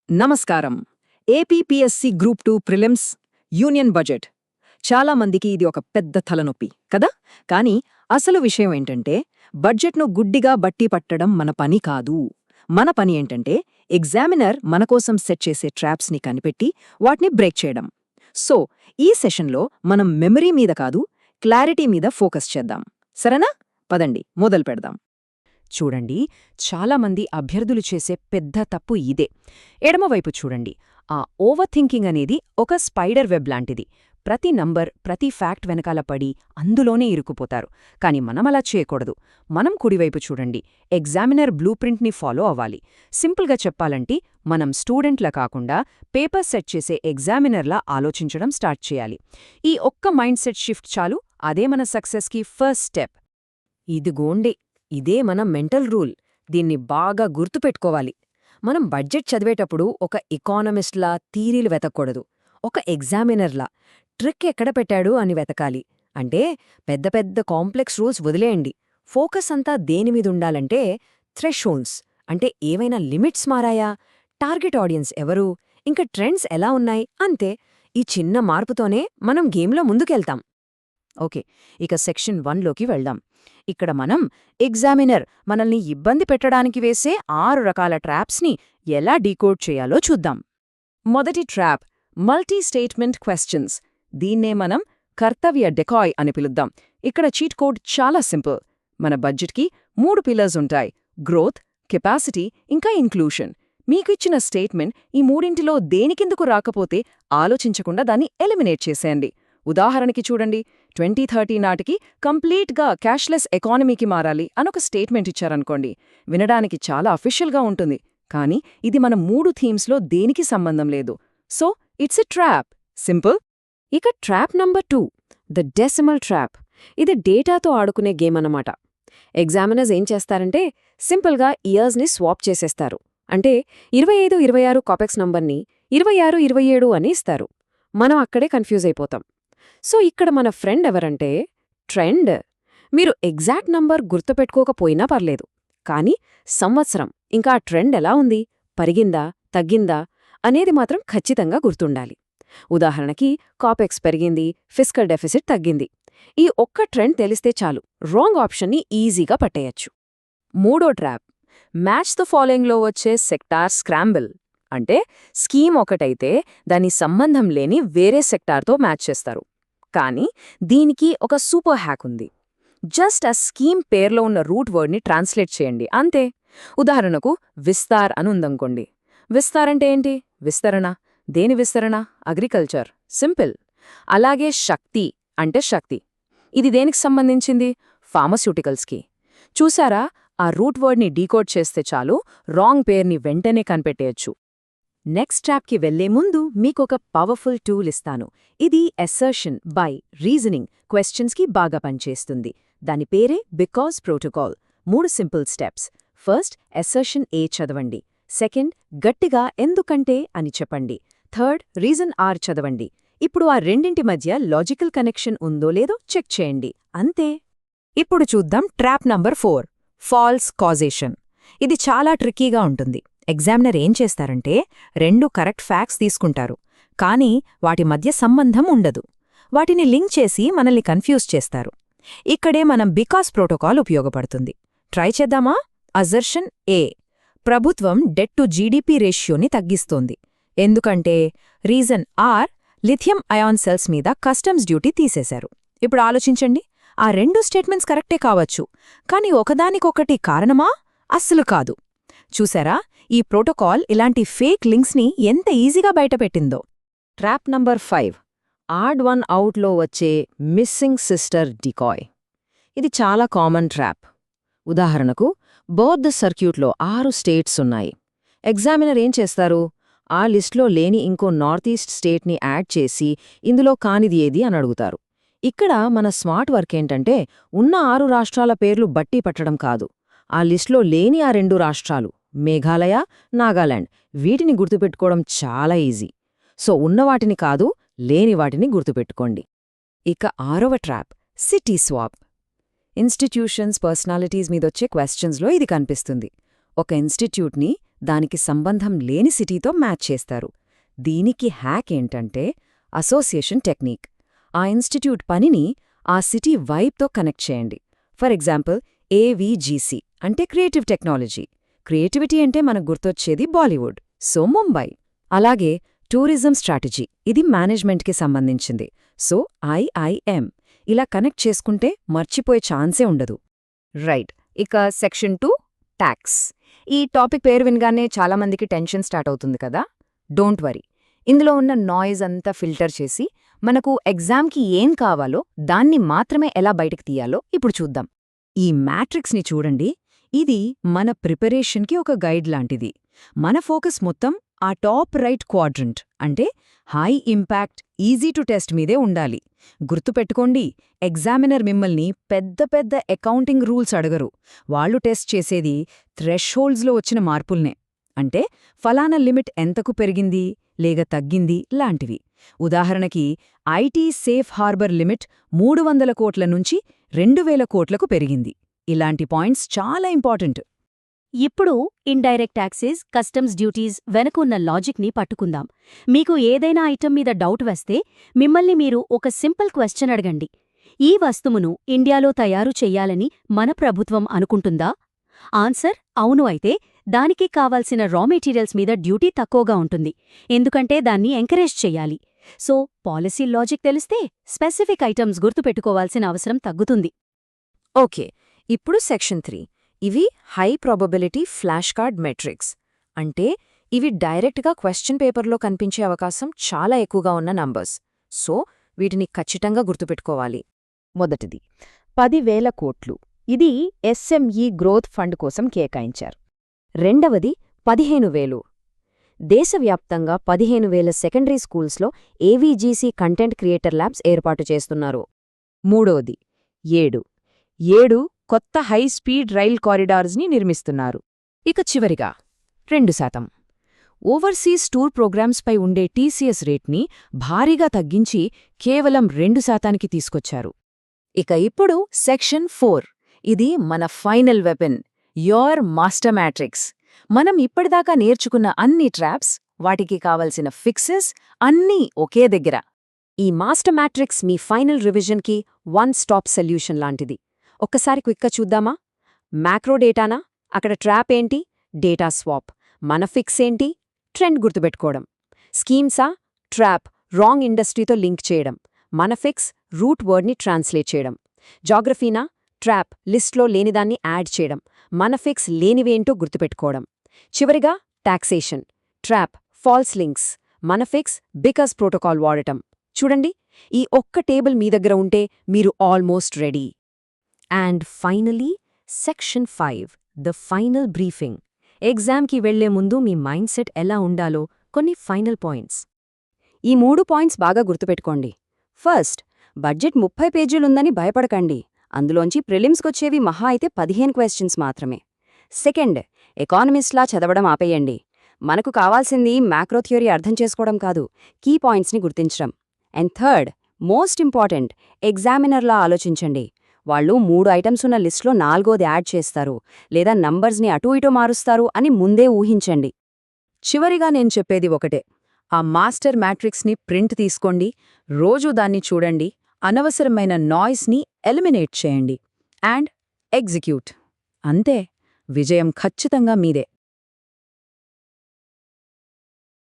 నమస్కారం. APPSC group 2 prelims union budget. చాలా మందికి ఇది ఒక పెద్ద తలనొప్పి కదా. కానీ అసలు విషయం ఏంటంటే బడ్జెట్ను గుడ్డిగా బట్టి పట్టడం మన పని కాదు. మన పని ఏంటంటే ఎగ్జామినర్ మనకోసం సెట్ చేసే ట్రాప్స్ని కనిపెట్టి వాటిని బ్రేక్ చేయడం. సో ఈ సెషన్లో మనం మెమరీ మీద కాదు, క్లారిటీ మీద ఫోకస్ చేద్దాం. సరేనా? పదండి మొదలు పెడదాం. చూడండి, చాలామంది అభ్యర్థులు చేసే పెద్ద తప్పు ఇదే. ఎడమవైపు చూడండి. ఆ ఓవర్ థింకింగ్ అనేది ఒక స్పైడర్ వెబ్ లాంటిది. ప్రతి నంబర్, ప్రతి ఫ్యాక్ట్ వెనకాల పడి అందులోనే ఇరుక్కుపోతారు. కాని మనమలా చేయకూడదు. మనం కుడివైపు చూడండి. ఎగ్జామినర్ బ్లూ ప్రింట్ని ఫాలో అవ్వాలి. సింపుల్గా చెప్పాలంటే మనం స్టూడెంట్లా కాకుండా పేపర్ సెట్ చేసే ఎగ్జామినర్లా ఆలోచించడం స్టార్ట్ చేయాలి. ఈ ఒక్క మైండ్ సెట్ షిఫ్ట్ చాలు. అదే మన సక్సెస్కి ఫస్ట్ స్టెప్. ఇదిగోండి, ఇదే మన మెంటల్ రూల్. దీన్ని బాగా గుర్తుపెట్టుకోవాలి. మనం బడ్జెట్ చదివేటప్పుడు ఒక ఎకానమిస్ట్లా థీరీలు వెతకూడదు. ఒక ఎగ్జామినర్లా ట్రిక్ ఎక్కడ పెట్టాడు అని వెతకాలి. అంటే పెద్ద పెద్ద కాంప్లెక్స్ రూల్స్ వదిలేయండి. ఫోకస్ అంతా దేనిమీదుండాలంటే థ్రెషోల్డ్స్, అంటే ఏవైనా లిమిట్స్ మారాయా, టార్గెట్ ఆడియన్స్ ఎవరు, ఇంకా ట్రెండ్స్ ఎలా ఉన్నాయి, అంతే. ఈ చిన్న మార్పుతోనే మనం గేమ్లో ముందుకెళ్తాం. ఓకే, ఇక సెక్షన్ 1లోకి వెళ్దాం. ఇక్కడ మనం ఎగ్జామినర్ మనల్ని ఇబ్బంది పెట్టడానికి వేసే 6 రకాల ట్రాప్స్ని ఎలా డీకోడ్ చేయాలో చూద్దాం. మొదటి ట్రాప్, మల్టీ స్టేట్మెంట్ క్వశ్చన్స్. దీన్నే మనం కర్తవ్య డెకాయ్ అని పిలుద్దాం. ఇక్కడ చీట్ కోడ్ చాలా సింపుల్. మన బడ్జెట్కి 3 పిల్లర్స్ ఉంటాయి: గ్రోత్, కెపాసిటీ, ఇంకా ఇన్క్లూషన్. మీకు ఇచ్చిన స్టేట్మెంట్ ఈ మూడింటిలో దేనికిందుకు రాకపోతే ఆలోచించకుండా దాన్ని ఎలిమినేట్ చేసేయండి. ఉదాహరణకి చూడండి, 2030 నాటికి కంప్లీట్గా క్యాష్లెస్ ఎకానమీకి మారాలి అనొక స్టేట్మెంట్ ఇచ్చారనుకోండి. వినడానికి చాలా అఫీషియల్గా ఉంటుంది, కానీ ఇది మన 3 థీమ్స్లో దేనికి సంబంధం లేదు. So it's a trap. Simple. ఇక trap number 2, the decimal trap. ఇది డేటాతో ఆడుకునే గేమ్ అన్నమాట. ఎగ్జామినర్స్ ఏం చేస్తారంటే సింపుల్గా ఇయర్స్ని స్వాప్ చేసేస్తారు. అంటే 25, 26 కాపెక్స్ నంబర్ని 26, 27 అని ఇస్తారు. మనం అక్కడే కన్ఫ్యూజ్ అయిపోతాం. సో ఇక్కడ మన ఫ్రెండ్ ఎవరంటే ట్రెండ్. మీరు ఎగ్జాక్ట్ నంబర్ గుర్తుపెట్టుకోకపోయినా పర్లేదు, కానీ సంవత్సరం ఇంకా ఆ ట్రెండ్ ఎలా ఉంది, పరిగిందా, తగ్గిందా అనేది మాత్రం ఖచ్చితంగా గుర్తుండాలి. ఉదాహరణకి కాపెక్స్ పెరిగింది, ఫిస్కల్ డెఫిసిట్ తగ్గింది. ఈ ఒక్క ట్రెండ్ తెలిస్తే చాలు, రాంగ్ ఆప్షన్ని ఈజీగా పట్టేయచ్చు. మూడో ట్రాప్, మ్యాచ్ ద ఫాలోయింగ్లో వచ్చే సెక్టార్ స్క్రాంబుల్. అంటే స్కీమ్ ఒకటైతే దాని సంబంధం లేని వేరే సెక్టార్తో మ్యాచ్ చేస్తారు. కానీ దీనికి ఒక సూపర్ హ్యాక్ ఉంది. జస్ట్ ఆ స్కీమ్ పేర్లో ఉన్న రూట్ వర్డ్ని ట్రాన్స్లేట్ చేయండి, అంతే. ఉదాహరణకు విస్తార్ అని ఉందనుకోండి. విస్తార్ అంటే ఏంటి? విస్తరణ. దేని విస్తరణ? అగ్రికల్చర్. సింపుల్. అలాగే శక్తి అంటే శక్తి. ఇది దేనికి సంబంధించింది? ఫార్మస్యూటికల్స్కి. చూసారా, ఆ రూట్ వర్డ్ని డీకోడ్ చేస్తే చాలు, రాంగ్ పేర్ని వెంటనే కనిపెట్టేయచ్చు. నెక్స్ట్ ట్రాప్కి వెళ్లే ముందు మీకొక పవర్ఫుల్ టూల్ ఇస్తాను. ఇది అసర్షన్ బై రీజనింగ్ క్వశ్చన్స్కి బాగా పనిచేస్తుంది. దాని పేరే because protocol. 3 simple steps. First, assertion ఏ చదవండి. సెకండ్, గట్టిగా ఎందుకంటే అని చెప్పండి. థర్డ్, రీజన్ ఆర్ చదవండి. ఇప్పుడు ఆ రెండింటి మధ్య లాజికల్ కనెక్షన్ ఉందో లేదో చెక్ చేయండి, అంతే. ఇప్పుడు చూద్దాం ట్రాప్ నంబర్ 4, ఫాల్స్ కాజేషన్. ఇది చాలా ట్రిక్కీగా ఉంటుంది. ఎగ్జామినర్ ఏం చేస్తారంటే 2 కరెక్ట్ ఫ్యాక్ట్స్ తీసుకుంటారు, కానీ వాటి మధ్య సంబంధం ఉండదు. వాటిని లింక్ చేసి మనల్ని కన్ఫ్యూజ్ చేస్తారు. ఇక్కడే మనం బికాస్ ప్రోటోకాల్ ఉపయోగపడుతుంది. ట్రై చేద్దామా? అజర్షన్ ఏ, ప్రభుత్వం డెట్ టు జీడీపీ రేషియోని తగ్గిస్తోంది. ఎందుకంటే reason R, lithium ion cells మీద కస్టమ్స్ డ్యూటీ తీసేశారు. ఇప్పుడు ఆలోచించండి, ఆ 2 స్టేట్మెంట్స్ కరెక్టే కావచ్చు, కానీ ఒకదానికొకటి కారణమా? అస్సలు కాదు. చూసారా, ఈ ప్రోటోకాల్ ఇలాంటి ఫేక్ లింక్స్ని ఎంత ఈజీగా బయటపెట్టిందో. ట్రాప్ నంబర్ 5, ఆడ్ వన్ అవుట్లో వచ్చే మిస్సింగ్ సిస్టర్ డికాయ్. ఇది చాలా కామన్ ట్రాప్. ఉదాహరణకు బౌద్ధ సర్క్యూట్లో 6 స్టేట్స్ ఉన్నాయి. ఎగ్జామినర్ ఏం చేస్తారు? ఆ లిస్ట్లో లేని ఇంకో నార్త్ ఈస్ట్ స్టేట్ని యాడ్ చేసి ఇందులో కానిది ఏది అని అడుగుతారు. ఇక్కడ మన స్మార్ట్ వర్క్ ఏంటంటే ఉన్న 6 రాష్ట్రాల పేర్లు బట్టి పట్టడం కాదు, ఆ లిస్ట్లో లేని ఆ 2 రాష్ట్రాలు మేఘాలయ, నాగాలాండ్, వీటిని గుర్తుపెట్టుకోవడం చాలా ఈజీ. సో ఉన్నవాటిని కాదు, లేని వాటిని గుర్తుపెట్టుకోండి. ఇక 6వ trap, city swap. Institutions, personalities మీదొచ్చే క్వశ్చన్స్లో ఇది కనిపిస్తుంది. ఒక ఇన్స్టిట్యూట్ని దానికి సంబంధం లేని సిటీతో మ్యాచ్ చేస్తారు. దీనికి హ్యాక్ ఏంటంటే అసోసియేషన్ టెక్నిక్. ఆ ఇన్స్టిట్యూట్ పనిని ఆ సిటీ వైబ్తో కనెక్ట్ చేయండి. ఫర్ ఎగ్జాంపుల్ ఏవీజీసీ అంటే క్రియేటివ్ టెక్నాలజీ. క్రియేటివిటీ అంటే మనకు గుర్తొచ్చేది బాలీవుడ్, సో ముంబై. అలాగే టూరిజం స్ట్రాటజీ, ఇది మేనేజ్మెంట్కి సంబంధించింది, సో ఐఐఎం. ఇలా కనెక్ట్ చేసుకుంటే మర్చిపోయే ఛాన్సే ఉండదు. రైట్, ఇక సెక్షన్ 2 ట్యాక్స్. ఈ టాపిక్ పేరు వినగానే చాలామందికి టెన్షన్ స్టార్ట్ అవుతుంది కదా. డోంట్ వరీ, ఇందులో ఉన్న నాయిస్ అంతా ఫిల్టర్ చేసి మనకు ఎగ్జామ్కి ఏం కావాలో దాన్ని మాత్రమే ఎలా బయటకు తీయాలో ఇప్పుడు చూద్దాం. ఈ మ్యాట్రిక్స్ని చూడండి. ఇది మన ప్రిపరేషన్కి ఒక గైడ్ లాంటిది. మన ఫోకస్ మొత్తం ఆ టాప్ రైట్ క్వాడ్రంట్ అంటే high impact, easy to test మీదే ఉండాలి. గుర్తుపెట్టుకోండి, ఎగ్జామినర్ మిమ్మల్ని పెద్ద పెద్ద అకౌంటింగ్ రూల్స్ అడగరు. వాళ్ళు టెస్ట్ చేసేది థ్రెష్హోల్డ్స్లో వచ్చిన మార్పుల్నే. అంటే ఫలానా లిమిట్ ఎంతకు పెరిగింది లేక తగ్గింది లాంటివి. ఉదాహరణకి ఐటీ సేఫ్ హార్బర్ లిమిట్ 300 కోట్ల నుంచి 2000 కోట్లకు పెరిగింది. ఇలాంటి పాయింట్స్ చాలా ఇంపార్టెంట్. ఇప్పుడు ఇండైరెక్ట్ ట్యాక్సెస్, కస్టమ్స్ డ్యూటీస్ వెనకున్న లాజిక్ని పట్టుకుందాం. మీకు ఏదైనా ఐటెం మీద డౌట్ వస్తే మిమ్మల్ని మీరు ఒక సింపుల్ క్వశ్చన్ అడగండి. ఈ వస్తువును ఇండియాలో తయారు చెయ్యాలని మన ప్రభుత్వం అనుకుంటుందా? ఆన్సర్ అవును అయితే దానికి కావాల్సిన రా మెటీరియల్స్ మీద డ్యూటీ తక్కువగా ఉంటుంది, ఎందుకంటే దాన్ని ఎంకరేజ్ చెయ్యాలి. సో పాలసీ లాజిక్ తెలిస్తే స్పెసిఫిక్ ఐటమ్స్ గుర్తుపెట్టుకోవాల్సిన అవసరం తగ్గుతుంది. ఓకే, ఇప్పుడు సెక్షన్ 3. ఇవి high probability flash card metrics. అంటే ఇవి డైరెక్ట్గా క్వశ్చన్ పేపర్లో కనిపించే అవకాశం చాలా ఎక్కువగా ఉన్న నంబర్స్. సో వీటిని ఖచ్చితంగా గుర్తుపెట్టుకోవాలి. మొదటిది 10,000 కోట్లు. ఇది ఎస్ఎంఈ గ్రోత్ ఫండ్ కోసం కేటాయించారు. రెండవది 15,000. దేశవ్యాప్తంగా 15,000 సెకండరీ స్కూల్స్లో ఏవీజీసీ కంటెంట్ క్రియేటర్ ల్యాబ్స్ ఏర్పాటు చేస్తున్నారు. మూడవది 7 కొత్త హై స్పీడ్ రైల్ కారిడార్స్ని నిర్మిస్తున్నారు. ఇక చివరిగా 2%. ఓవర్సీస్ టూర్ ప్రోగ్రామ్స్పై ఉండే టీసీఎస్ రేట్ని భారీగా తగ్గించి కేవలం 2%కి తీసుకొచ్చారు. ఇక ఇప్పుడు సెక్షన్ 4. ఇది మన final weapon, your master matrix. మనం ఇప్పటిదాకా నేర్చుకున్న అన్ని ట్రాప్స్, వాటికి కావలసిన ఫిక్సెస్ అన్నీ ఒకే దగ్గర. ఈ మాస్టర్ మ్యాట్రిక్స్ మీ ఫైనల్ రివిజన్కి వన్ స్టాప్ సొల్యూషన్ లాంటిది. ఒక్కసారి క్విక్గా చూద్దామా? మ్యాక్రో డేటానా? అక్కడ ట్రాప్ ఏంటి? Data swap. మన ఫిక్స్ ఏంటి? ట్రెండ్ గుర్తుపెట్టుకోవడం. స్కీమ్సా? ట్రాప్ రాంగ్ ఇండస్ట్రీతో లింక్ చేయడం. మన ఫిక్స్ రూట్ వర్డ్ని ట్రాన్స్లేట్ చేయడం. జాగ్రఫీనా? ట్రాప్ లిస్ట్లో లేనిదాన్ని యాడ్ చేయడం. మన ఫిక్స్ లేనివేంటో గుర్తుపెట్టుకోవడం. చివరిగా టాక్సేషన్. Trap false links. మన ఫిక్స్ బికాస్ ప్రోటోకాల్ వాడటం. చూడండి, ఈ ఒక్క టేబుల్ మీ దగ్గర ఉంటే మీరు almost ready. And finally section 5, the final briefing. ఎగ్జామ్కి వెళ్లే ముందు మీ మైండ్ సెట్ ఎలా ఉండాలో కొన్ని ఫైనల్ పాయింట్స్. ఈ 3 పాయింట్స్ బాగా గుర్తుపెట్టుకోండి. ఫస్ట్, బడ్జెట్ 30 పేజీలుందని భయపడకండి. అందులోంచి ప్రిలిమ్స్కొచ్చేవి మహా అయితే 15 క్వశ్చన్స్ మాత్రమే. సెకండ్, ఎకానమిస్ట్లా చదవడం ఆపేయండి. మనకు కావాల్సింది మ్యాక్రో థియరీ అర్థం చేసుకోవడం కాదు, కీ పాయింట్స్ని గుర్తించడం. అండ్ థర్డ్, మోస్ట్ ఇంపార్టెంట్, ఎగ్జామినర్లా ఆలోచించండి. వాళ్ళు 3 ఐటమ్స్ ఉన్న లిస్ట్లో 4వది యాడ్ చేస్తారు, లేదా నంబర్స్ని అటూ ఇటూ మారుస్తారు అని ముందే ఊహించండి. చివరిగా నేను చెప్పేది ఒకటే, ఆ మాస్టర్ మ్యాట్రిక్స్ని ప్రింట్ తీసుకోండి, రోజూ దాన్ని చూడండి, అనవసరమైన నాయిస్ని ఎలిమినేట్ చేయండి. And execute. అంతే, విజయం ఖచ్చితంగా మీదే.